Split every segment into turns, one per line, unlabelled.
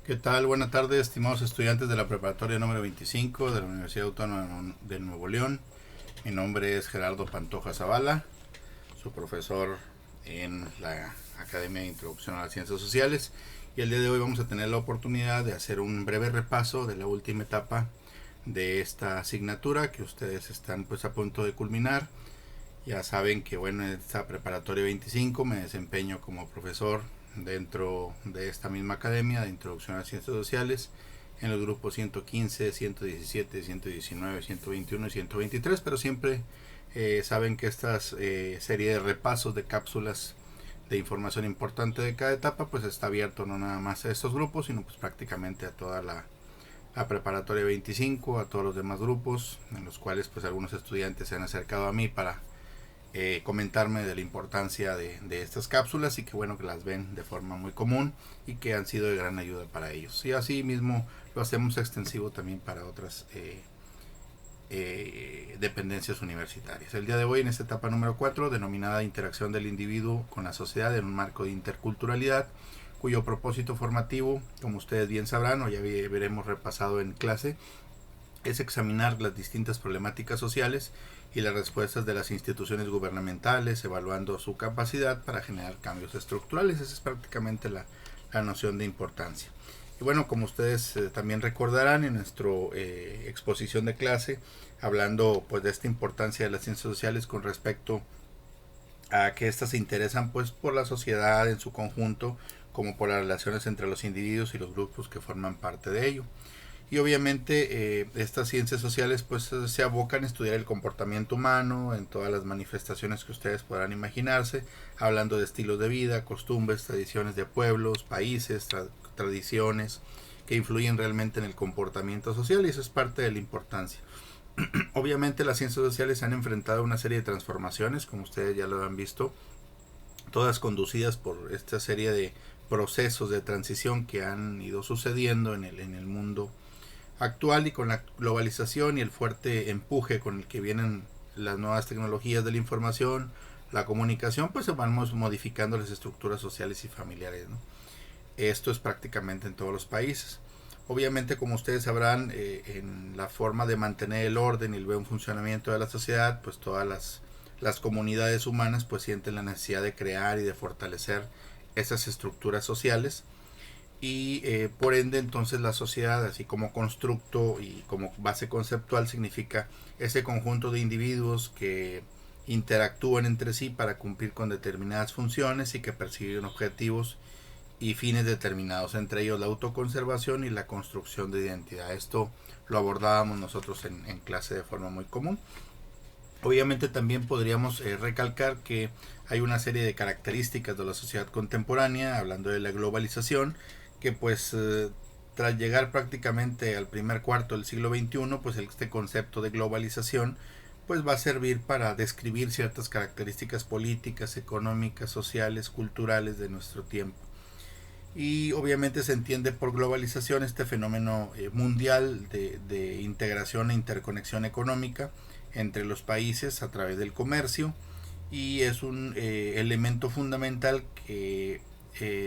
¿Qué tal? Buenas tardes, estimados estudiantes de la preparatoria número 25 de la Universidad Autónoma de Nuevo León. Mi nombre es Gerardo Pantoja Zavala, su profesor en la Academia de Introducción a las Ciencias Sociales. Y el día de hoy vamos a tener la oportunidad de hacer un breve repaso de la última etapa de esta asignatura que ustedes están pues a punto de culminar. Ya saben que bueno, en esta preparatoria 25 me desempeño como profesor dentro de esta misma academia de Introducción a las Ciencias Sociales en los grupos 115, 117, 119, 121 y 123, pero siempre saben que esta serie de repasos de cápsulas de información importante de cada etapa pues está abierto no nada más a estos grupos, sino pues prácticamente a toda la preparatoria 25, a todos los demás grupos, en los cuales pues algunos estudiantes se han acercado a mí para comentarme de la importancia de estas cápsulas y que bueno que las ven de forma muy común y que han sido de gran ayuda para ellos. Y así mismo lo hacemos extensivo también para otras dependencias universitarias. El día de hoy en esta etapa número 4, denominada Interacción del individuo con la sociedad en un marco de interculturalidad, cuyo propósito formativo, como ustedes bien sabrán o ya veremos repasado en clase, es examinar las distintas problemáticas sociales y las respuestas de las instituciones gubernamentales, evaluando su capacidad para generar cambios estructurales. Esa es prácticamente la noción de importancia. Y bueno, como ustedes también recordarán en nuestra exposición de clase, hablando pues de esta importancia de las ciencias sociales con respecto a que éstas se interesan pues por la sociedad en su conjunto, como por las relaciones entre los individuos y los grupos que forman parte de ello. Y obviamente estas ciencias sociales pues se abocan a estudiar el comportamiento humano en todas las manifestaciones que ustedes podrán imaginarse, hablando de estilos de vida, costumbres, tradiciones de pueblos, países, tradiciones que influyen realmente en el comportamiento social, y eso es parte de la importancia. Obviamente las ciencias sociales han enfrentado una serie de transformaciones, como ustedes ya lo han visto, todas conducidas por esta serie de procesos de transición que han ido sucediendo en el mundo actual, y con la globalización y el fuerte empuje con el que vienen las nuevas tecnologías de la información, la comunicación, pues vamos modificando las estructuras sociales y familiares, ¿no? Esto es prácticamente en todos los países. Obviamente, como ustedes sabrán, en la forma de mantener el orden y el buen funcionamiento de la sociedad, pues todas las comunidades humanas pues sienten la necesidad de crear y de fortalecer esas estructuras sociales, y por ende entonces la sociedad así como constructo y como base conceptual significa ese conjunto de individuos que interactúan entre sí para cumplir con determinadas funciones y que persiguen objetivos y fines determinados, entre ellos la autoconservación y la construcción de identidad. Esto lo abordábamos nosotros en clase de forma muy común. Obviamente también podríamos recalcar que hay una serie de características de la sociedad contemporánea, hablando de la globalización, que pues tras llegar prácticamente al primer cuarto del siglo XXI, pues este concepto de globalización pues va a servir para describir ciertas características políticas, económicas, sociales, culturales de nuestro tiempo. Y obviamente se entiende por globalización este fenómeno mundial de integración e interconexión económica entre los países a través del comercio, y es un elemento fundamental que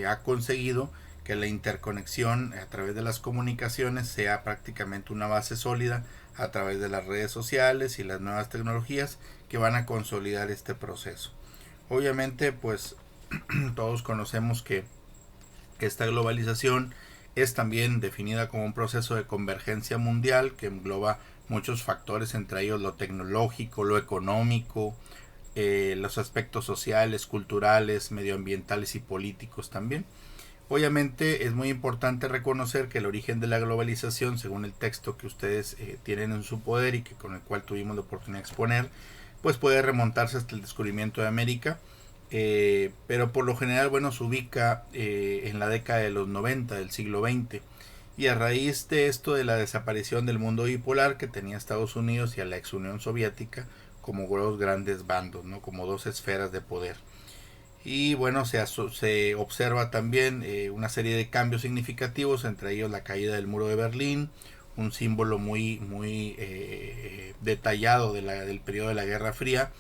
ha conseguido que la interconexión a través de las comunicaciones sea prácticamente una base sólida a través de las redes sociales y las nuevas tecnologías que van a consolidar este proceso. Obviamente pues todos conocemos que esta globalización es también definida como un proceso de convergencia mundial que engloba muchos factores, entre ellos lo tecnológico, lo económico, los aspectos sociales, culturales, medioambientales y políticos también. Obviamente es muy importante reconocer que el origen de la globalización, según el texto que ustedes tienen en su poder y que con el cual tuvimos la oportunidad de exponer, pues puede remontarse hasta el descubrimiento de América, pero por lo general, bueno, se ubica en la década de los 90 del siglo XX. Y a raíz de esto, de la desaparición del mundo bipolar que tenía Estados Unidos y a la ex Unión Soviética como dos grandes bandos, ¿no? Como dos esferas de poder. Y bueno, se observa también una serie de cambios significativos, entre ellos la caída del muro de Berlín, un símbolo muy detallado del periodo de la Guerra Fría,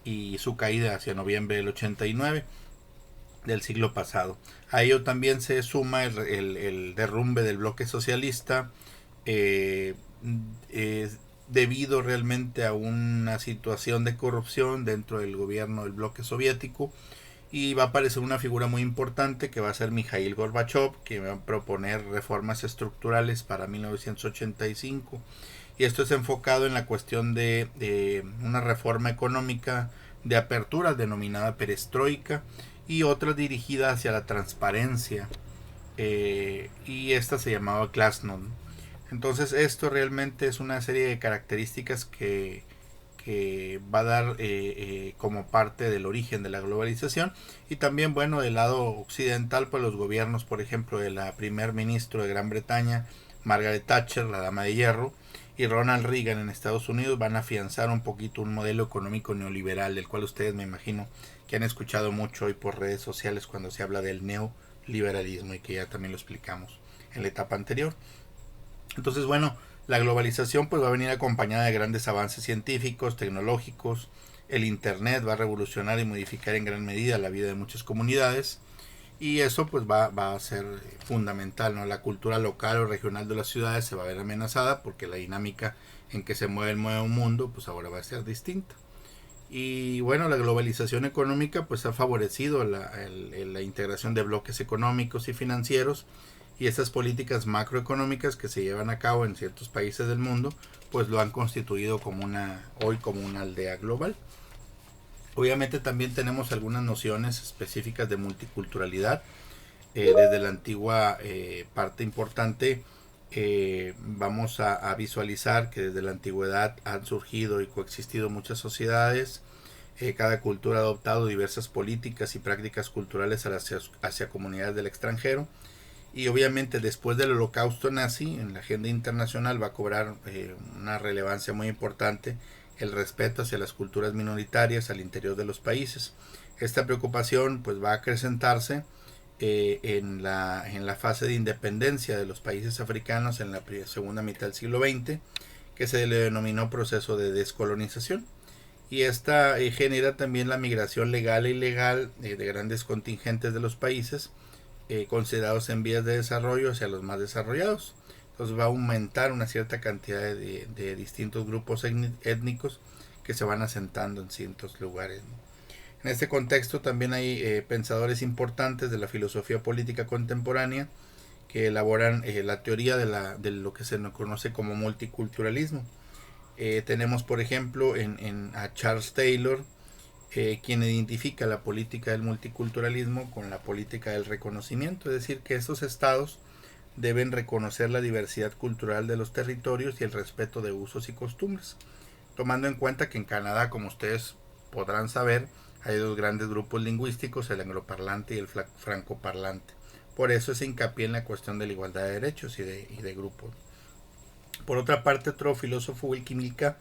y su caída hacia noviembre del 89. del siglo pasado. A ello también se suma el derrumbe del bloque socialista, eh, debido realmente a una situación de corrupción dentro del gobierno del bloque soviético, y va a aparecer una figura muy importante que va a ser Mikhail Gorbachev, que va a proponer reformas estructurales para 1985, y esto es enfocado en la cuestión de una reforma económica de apertura denominada perestroika, y otra dirigida hacia la transparencia, y esta se llamaba Glasnost. Entonces esto realmente es una serie de características que va a dar como parte del origen de la globalización. Y también, bueno, del lado occidental, pues los gobiernos, por ejemplo, de la primer ministro de Gran Bretaña, Margaret Thatcher, la dama de hierro, y Ronald Reagan en Estados Unidos van a afianzar un poquito un modelo económico neoliberal, del cual ustedes me imagino que han escuchado mucho hoy por redes sociales cuando se habla del neoliberalismo, y que ya también lo explicamos en la etapa anterior. Entonces, bueno, la globalización pues va a venir acompañada de grandes avances científicos, tecnológicos. El internet va a revolucionar y modificar en gran medida la vida de muchas comunidades, y eso pues va a ser fundamental, ¿no? La cultura local o regional de las ciudades se va a ver amenazada, porque la dinámica en que se mueve el nuevo mundo pues ahora va a ser distinta. Y bueno, la globalización económica pues ha favorecido la integración de bloques económicos y financieros, y estas políticas macroeconómicas que se llevan a cabo en ciertos países del mundo pues lo han constituido como hoy como una aldea global. Obviamente también tenemos algunas nociones específicas de multiculturalidad. Desde la antigua parte importante, vamos a visualizar que desde la antigüedad han surgido y coexistido muchas sociedades. Cada cultura ha adoptado diversas políticas y prácticas culturales hacia comunidades del extranjero. Y obviamente después del holocausto nazi, en la agenda internacional va a cobrar una relevancia muy importante el respeto hacia las culturas minoritarias al interior de los países. Esta preocupación pues va a acrecentarse en la fase de independencia de los países africanos en la segunda mitad del siglo XX, que se le denominó proceso de descolonización. Y esta genera también la migración legal e ilegal de grandes contingentes de los países considerados en vías de desarrollo hacia los más desarrollados. Entonces va a aumentar una cierta cantidad de distintos grupos étnicos que se van asentando en ciertos lugares. En este contexto también hay pensadores importantes de la filosofía política contemporánea que elaboran la teoría de lo que se nos conoce como multiculturalismo. Tenemos por ejemplo a Charles Taylor, quien identifica la política del multiculturalismo con la política del reconocimiento, es decir, que estos estados deben reconocer la diversidad cultural de los territorios y el respeto de usos y costumbres, tomando en cuenta que en Canadá, como ustedes podrán saber, hay dos grandes grupos lingüísticos, el angloparlante y el francoparlante. Por eso se hincapié en la cuestión de la igualdad de derechos y de grupos. Por otra parte, otro filósofo, Wilkie Milka,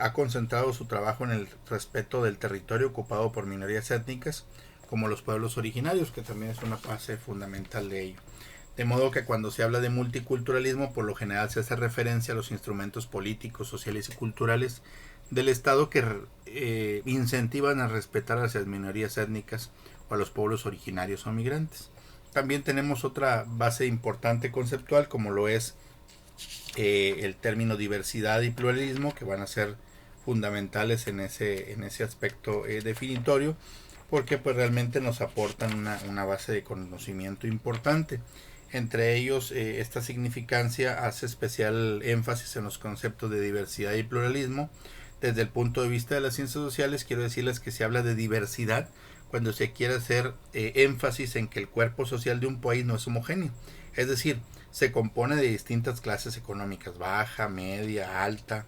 ha concentrado su trabajo en el respeto del territorio ocupado por minorías étnicas, como los pueblos originarios, que también es una base fundamental de ello. De modo que cuando se habla de multiculturalismo, por lo general se hace referencia a los instrumentos políticos, sociales y culturales del Estado que incentivan a respetar a las minorías étnicas o a los pueblos originarios o migrantes. También tenemos otra base importante conceptual, como lo es el término diversidad y pluralismo, que van a ser fundamentales en ese aspecto definitorio, porque pues realmente nos aportan una base de conocimiento importante. Entre ellos, esta significancia hace especial énfasis en los conceptos de diversidad y pluralismo. Desde el punto de vista de las ciencias sociales, quiero decirles que se habla de diversidad cuando se quiere hacer énfasis en que el cuerpo social de un país no es homogéneo. Es decir, se compone de distintas clases económicas, baja, media, alta,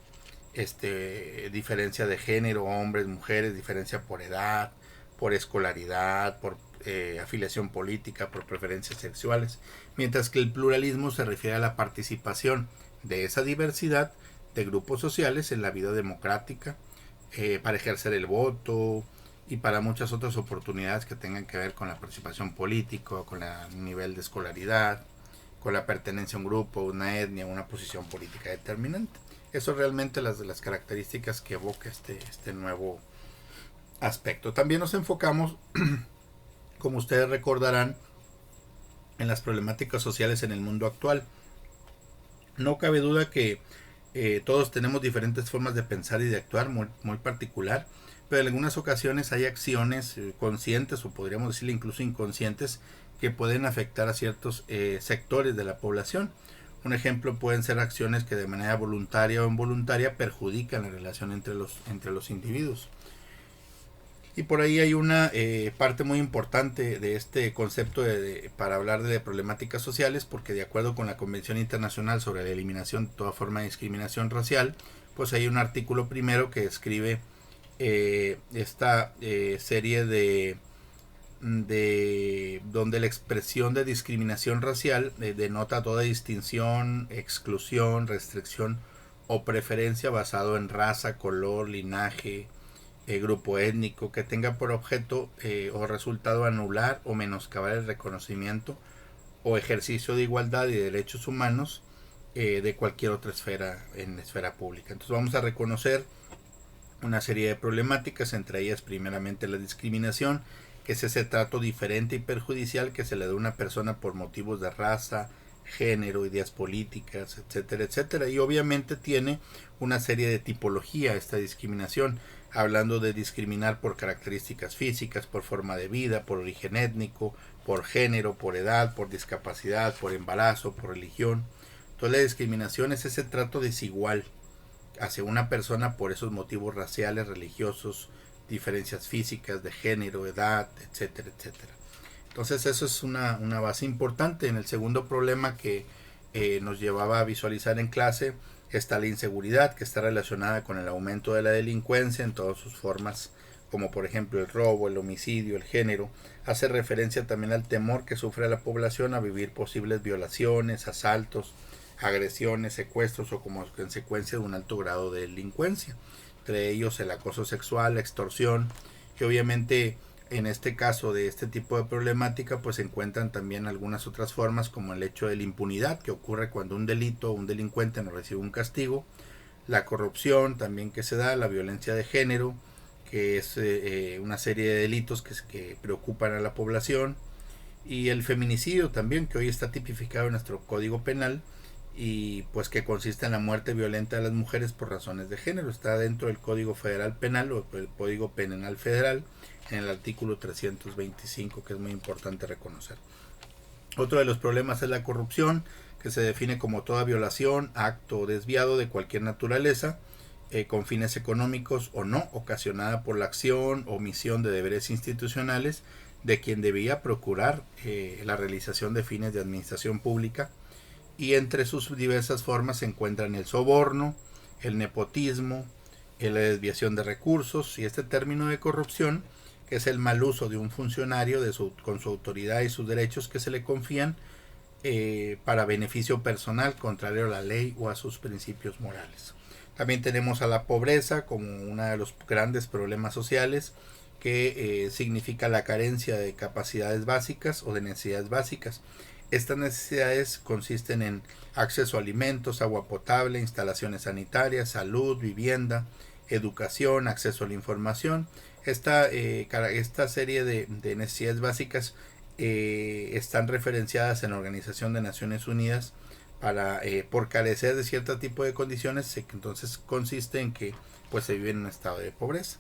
diferencia de género, hombres, mujeres, diferencia por edad, por escolaridad, por afiliación política, por preferencias sexuales, mientras que el pluralismo se refiere a la participación de esa diversidad de grupos sociales en la vida democrática, para ejercer el voto y para muchas otras oportunidades que tengan que ver con la participación política, con el nivel de escolaridad, con la pertenencia a un grupo, una etnia, una posición política determinante. Eso realmente las de las características que evoca este nuevo aspecto. También nos enfocamos como ustedes recordarán, en las problemáticas sociales en el mundo actual. No cabe duda que todos tenemos diferentes formas de pensar y de actuar muy particular, pero en algunas ocasiones hay acciones conscientes o podríamos decirle incluso inconscientes que pueden afectar a ciertos sectores de la población. Un ejemplo pueden ser acciones que de manera voluntaria o involuntaria perjudican la relación entre los individuos. Y por ahí hay una parte muy importante de este concepto para hablar de problemáticas sociales, porque de acuerdo con la Convención Internacional sobre la Eliminación de toda forma de discriminación racial, pues hay un artículo primero que describe esta serie de donde la expresión de discriminación racial denota toda distinción, exclusión, restricción o preferencia basado en raza, color, linaje, grupo étnico, que tenga por objeto o resultado anular o menoscabar el reconocimiento o ejercicio de igualdad y de derechos humanos de cualquier otra esfera en la esfera pública. Entonces vamos a reconocer una serie de problemáticas, entre ellas primeramente la discriminación, que es ese trato diferente y perjudicial que se le da a una persona por motivos de raza, género, ideas políticas, etcétera, etcétera. Y obviamente tiene una serie de tipología esta discriminación, hablando de discriminar por características físicas, por forma de vida, por origen étnico, por género, por edad, por discapacidad, por embarazo, por religión. Entonces la discriminación es ese trato desigual hacia una persona por esos motivos raciales, religiosos, diferencias físicas, de género, edad, etcétera, etcétera. Entonces eso es una base importante. En el segundo problema que nos llevaba a visualizar en clase está la inseguridad, que está relacionada con el aumento de la delincuencia en todas sus formas, como por ejemplo el robo, el homicidio, el género. Hace referencia también al temor que sufre la población a vivir posibles violaciones, asaltos, agresiones, secuestros o como consecuencia de un alto grado de delincuencia, entre ellos el acoso sexual, la extorsión, que obviamente en este caso de este tipo de problemática pues se encuentran también algunas otras formas, como el hecho de la impunidad que ocurre cuando un delito o un delincuente no recibe un castigo, la corrupción también que se da, la violencia de género, que es una serie de delitos que preocupan a la población, y el feminicidio también, que hoy está tipificado en nuestro Código Penal y pues que consiste en la muerte violenta de las mujeres por razones de género. Está dentro del Código Federal Penal o el Código Penal Federal en el artículo 325, que es muy importante reconocer. Otro de los problemas es la corrupción, que se define como toda violación, acto desviado de cualquier naturaleza, con fines económicos o no, ocasionada por la acción o omisión de deberes institucionales de quien debía procurar la realización de fines de administración pública. Y entre sus diversas formas se encuentran el soborno, el nepotismo, la desviación de recursos, y este término de corrupción, que es el mal uso de un funcionario con su autoridad y sus derechos que se le confían para beneficio personal, contrario a la ley o a sus principios morales. También tenemos a la pobreza como uno de los grandes problemas sociales, que significa la carencia de capacidades básicas o de necesidades básicas. Estas necesidades consisten en acceso a alimentos, agua potable, instalaciones sanitarias, salud, vivienda, educación, acceso a la información. Esta serie de necesidades básicas están referenciadas en la Organización de Naciones Unidas por carecer de cierto tipo de condiciones, que entonces consiste en que pues se vive en un estado de pobreza.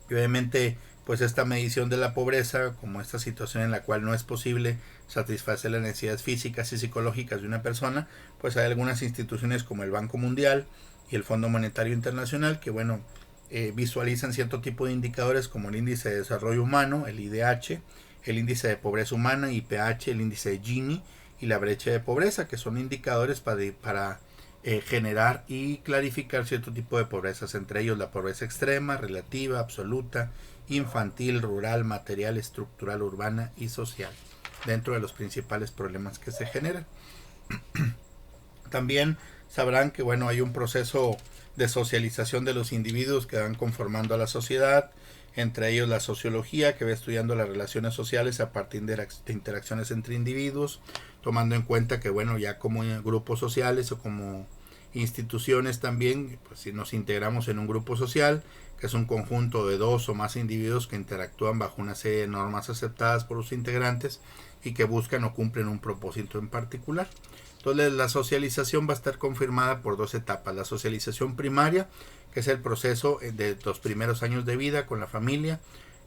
Y obviamente pues esta medición de la pobreza, como esta situación en la cual no es posible satisfacer las necesidades físicas y psicológicas de una persona, pues hay algunas instituciones como el Banco Mundial y el Fondo Monetario Internacional que visualizan cierto tipo de indicadores como el índice de desarrollo humano, el IDH, el índice de pobreza humana, IPH, el índice de Gini y la brecha de pobreza, que son indicadores para generar y clarificar cierto tipo de pobrezas, entre ellos la pobreza extrema, relativa, absoluta, infantil, rural, material, estructural, urbana y social, dentro de los principales problemas que se generan. También sabrán que hay un proceso de socialización de los individuos que van conformando a la sociedad, entre ellos la sociología, que va estudiando las relaciones sociales a partir de interacciones entre individuos, tomando en cuenta que ya como grupos sociales o como Instituciones también, pues si nos integramos en un grupo social, que es un conjunto de 2 o más individuos que interactúan bajo una serie de normas aceptadas por los integrantes y que buscan o cumplen un propósito en particular. Entonces la socialización va a estar confirmada por 2 etapas. La socialización primaria, que es el proceso de los primeros años de vida con la familia,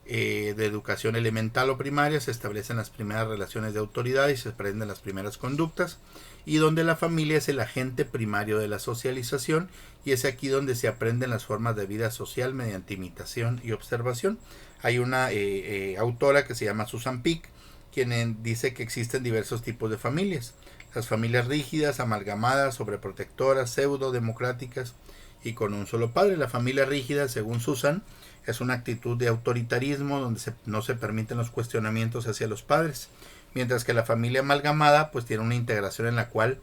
de educación elemental o primaria, se establecen las primeras relaciones de autoridad y se aprenden las primeras conductas, y donde la familia es el agente primario de la socialización, y es aquí donde se aprenden las formas de vida social mediante imitación y observación. Hay una autora que se llama Susan Peake, quien dice que existen diversos tipos de familias: las familias rígidas, amalgamadas, sobreprotectoras, pseudo democráticas y con un solo padre. La familia rígida, según Susan, es una actitud de autoritarismo donde no se permiten los cuestionamientos hacia los padres, mientras que la familia amalgamada pues tiene una integración en la cual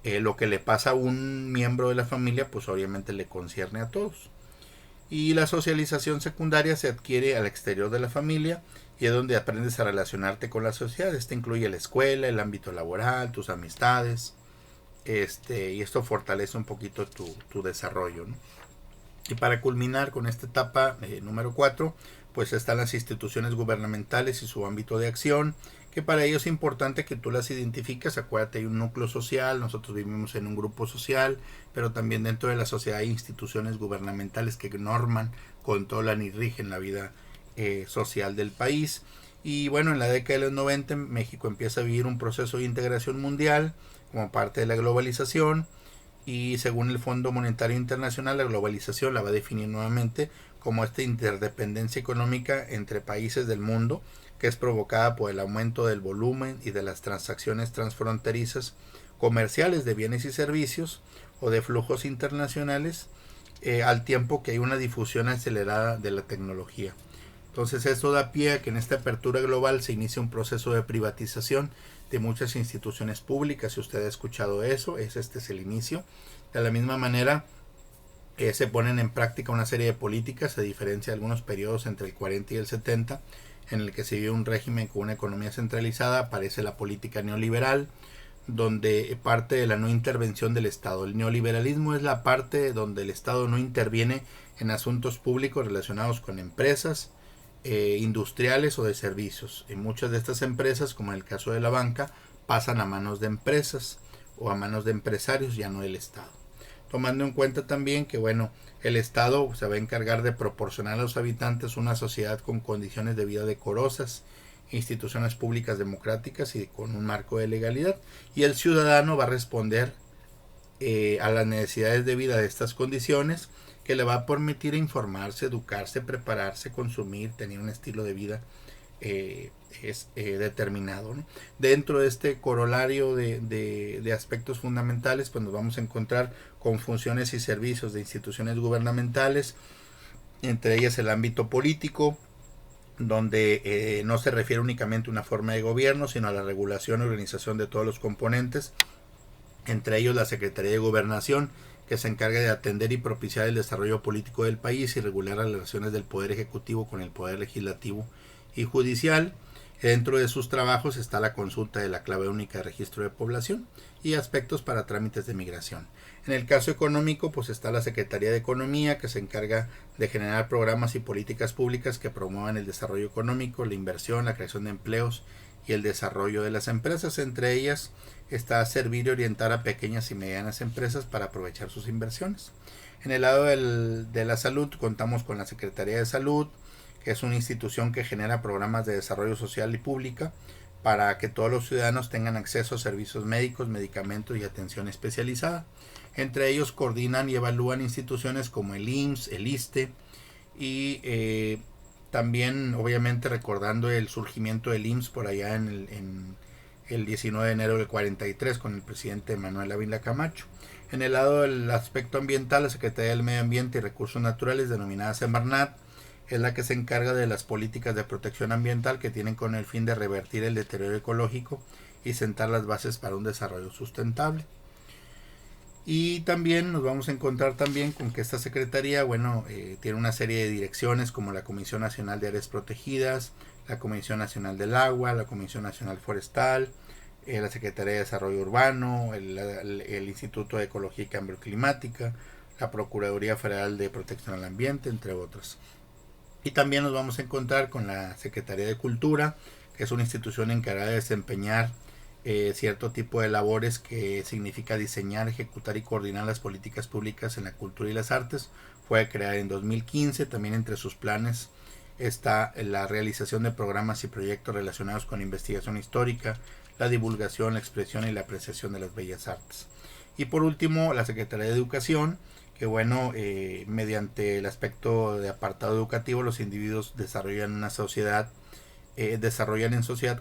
lo que le pasa a un miembro de la familia pues obviamente le concierne a todos. Y la socialización secundaria se adquiere al exterior de la familia y es donde aprendes a relacionarte con la sociedad. Este incluye la escuela, el ámbito laboral, tus amistades, y esto fortalece un poquito tu desarrollo, ¿no? Y para culminar con esta etapa número 4, pues están las instituciones gubernamentales y su ámbito de acción, que para ello es importante que tú las identifiques. Acuérdate, hay un núcleo social, nosotros vivimos en un grupo social, pero también dentro de la sociedad hay instituciones gubernamentales que norman, controlan y rigen la vida social del país. Y bueno, en la década de los 90 México empieza a vivir un proceso de integración mundial como parte de la globalización, y según el Fondo Monetario Internacional, la globalización la va a definir nuevamente como esta interdependencia económica entre países del mundo, que es provocada por el aumento del volumen y de las transacciones transfronterizas comerciales de bienes y servicios o de flujos internacionales, al tiempo que hay una difusión acelerada de la tecnología. Entonces esto da pie a que en esta apertura global se inicie un proceso de privatización de muchas instituciones públicas. Si usted ha escuchado eso, este es el inicio. De la misma manera se ponen en práctica una serie de políticas, a diferencia de algunos periodos entre el 40 y el 70, en el que se vive un régimen con una economía centralizada. Aparece la política neoliberal, donde parte de la no intervención del Estado. El neoliberalismo es la parte donde el Estado no interviene en asuntos públicos relacionados con empresas, industriales o de servicios. Y muchas de estas empresas, como en el caso de la banca, pasan a manos de empresas o a manos de empresarios, ya no del Estado. Tomando en cuenta también que bueno, el Estado se va a encargar de proporcionar a los habitantes una sociedad con condiciones de vida decorosas, instituciones públicas democráticas y con un marco de legalidad, y el ciudadano va a responder a las necesidades de vida de estas condiciones, que le va a permitir informarse, educarse, prepararse, consumir, tener un estilo de vida determinado, ¿no? Dentro de este corolario de aspectos fundamentales, pues nos vamos a encontrar con funciones y servicios de instituciones gubernamentales, entre ellas el ámbito político, donde no se refiere únicamente a una forma de gobierno, sino a la regulación y organización de todos los componentes, entre ellos la Secretaría de Gobernación, que se encarga de atender y propiciar el desarrollo político del país y regular las relaciones del Poder Ejecutivo con el Poder Legislativo y Judicial. Dentro de sus trabajos está la consulta de la clave única de registro de población y aspectos para trámites de migración. En el caso económico, pues está la Secretaría de Economía, que se encarga de generar programas y políticas públicas que promuevan el desarrollo económico, la inversión, la creación de empleos y el desarrollo de las empresas. Entre ellas está servir y orientar a pequeñas y medianas empresas para aprovechar sus inversiones. En el lado de la salud contamos con la Secretaría de Salud, que es una institución que genera programas de desarrollo social y pública para que todos los ciudadanos tengan acceso a servicios médicos, medicamentos y atención especializada. Entre ellos coordinan y evalúan instituciones como el IMSS, el ISSSTE y también obviamente recordando el surgimiento del IMSS por allá en el 19 de enero del 43 con el presidente Manuel Ávila Camacho. En el lado del aspecto ambiental, la Secretaría del Medio Ambiente y Recursos Naturales, denominada Semarnat, es la que se encarga de las políticas de protección ambiental que tienen con el fin de revertir el deterioro ecológico y sentar las bases para un desarrollo sustentable. Y también nos vamos a encontrar también con que esta secretaría, tiene una serie de direcciones como la Comisión Nacional de Áreas Protegidas, la Comisión Nacional del Agua, la Comisión Nacional Forestal, la Secretaría de Desarrollo Urbano, el Instituto de Ecología y Cambio Climática, la Procuraduría Federal de Protección al Ambiente, entre otras. Y también nos vamos a encontrar con la Secretaría de Cultura, que es una institución encargada de desempeñar cierto tipo de labores que significa diseñar, ejecutar y coordinar las políticas públicas en la cultura y las artes. Fue creada en 2015, también entre sus planes está la realización de programas y proyectos relacionados con investigación histórica, la divulgación, la expresión y la apreciación de las bellas artes. Y por último, la Secretaría de Educación, que bueno, mediante el aspecto de apartado educativo, los individuos desarrollan en sociedad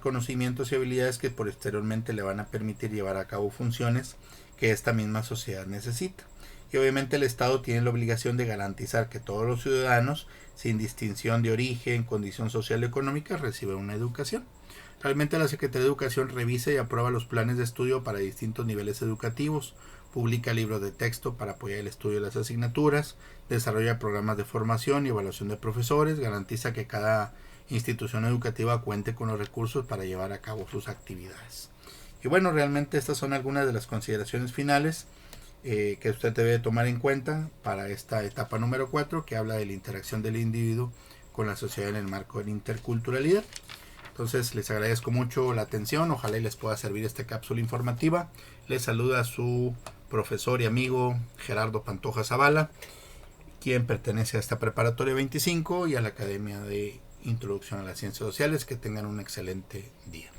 conocimientos y habilidades que posteriormente le van a permitir llevar a cabo funciones que esta misma sociedad necesita. Y obviamente el Estado tiene la obligación de garantizar que todos los ciudadanos, sin distinción de origen, condición social o económica, reciban una educación. Realmente la Secretaría de Educación revisa y aprueba los planes de estudio para distintos niveles educativos, publica libros de texto para apoyar el estudio de las asignaturas, desarrolla programas de formación y evaluación de profesores, garantiza que cada institución educativa cuente con los recursos para llevar a cabo sus actividades. Y bueno, realmente estas son algunas de las consideraciones finales que usted debe tomar en cuenta para esta etapa número 4, que habla de la interacción del individuo con la sociedad en el marco de la interculturalidad. Entonces les agradezco mucho la atención, ojalá les pueda servir esta cápsula informativa. Les saluda su profesor y amigo Gerardo Pantoja Zavala, quien pertenece a esta preparatoria 25 y a la Academia de Introducción a las Ciencias Sociales. Que tengan un excelente día.